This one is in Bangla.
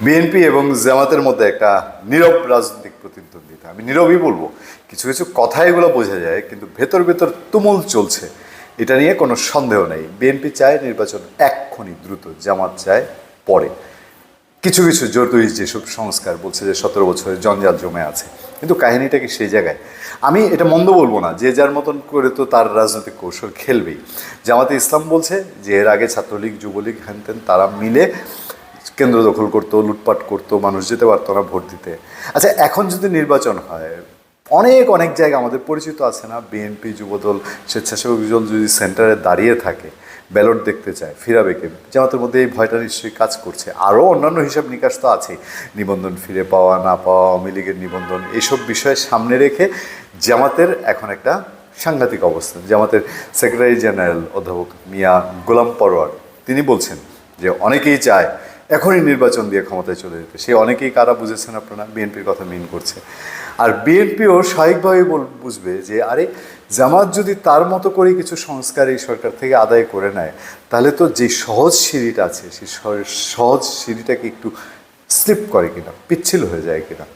বিএনপি এবং জামাতের মধ্যে একটা নীরব রাজনৈতিক প্রতিদ্বন্দ্বিতা, আমি নীরবই বলবো। কিছু কিছু কথা এগুলো বোঝা যায়, কিন্তু ভেতর ভেতর তুমুল চলছে, এটা নিয়ে কোনো সন্দেহ নেই। বিএনপি চায় নির্বাচন এক্ষুনি দ্রুত, জামাত চায় পরে। কিছু কিছু জোরদুই যেসব সংস্কার বলছে যে 17 বছরের জঞ্জাল জমে আছে, কিন্তু কাহিনীটা কি সেই জায়গায়? আমি এটা মন্দ বলবো না, যে যার মতন করে তো তার রাজনৈতিক কৌশল খেলবেই। জামাতে ইসলাম বলছে যে এর আগে ছাত্রলীগ যুবলীগ হ্যানতেন তারা মিলে কেন্দ্র দখল করতো, লুটপাট করতো, মানুষ যেতে পারতো না ভোট দিতে। আচ্ছা, এখন যদি নির্বাচন হয়, অনেক অনেক জায়গা আমাদের পরিচিত আছে না, বিএনপি যুবদল স্বেচ্ছাসেবক দল যদি সেন্টারে দাঁড়িয়ে থাকে, ব্যালট দেখতে চায়, ফিরাবে কে? জামাতের মধ্যে এই ভয়টা নিশ্চয়ই কাজ করছে। আরও অন্যান্য হিসাব নিকাশ তো আছেই, নিবন্ধন ফিরে পাওয়া না পাওয়া, আওয়ামী লীগের নিবন্ধন, এইসব বিষয়ে সামনে রেখে জামাতের এখন একটা সাংঘাতিক অবস্থান। জামাতের সেক্রেটারি জেনারেল অধ্যাপক মিয়া গোলাম পরোয়ার তিনি বলছেন যে অনেকেই চায় এখনই নির্বাচন দিয়ে ক্ষমতায় চলে যেতে। সে অনেকেই কারা বুঝেছেন আপনারা? বিএনপির কথা মিন করছে। আর বিএনপিও স্বাভাবিকভাবে বুঝবে যে আরে, জামাত যদি তার মতো করে কিছু সংস্কার এই সরকার থেকে আদায় করে নেয়, তাহলে তো যে সহজ সিঁড়িটা আছে সেই সহজ সিঁড়িটাকে একটু স্লিপ করে কিনা, পিচ্ছিল হয়ে যায় কিনা।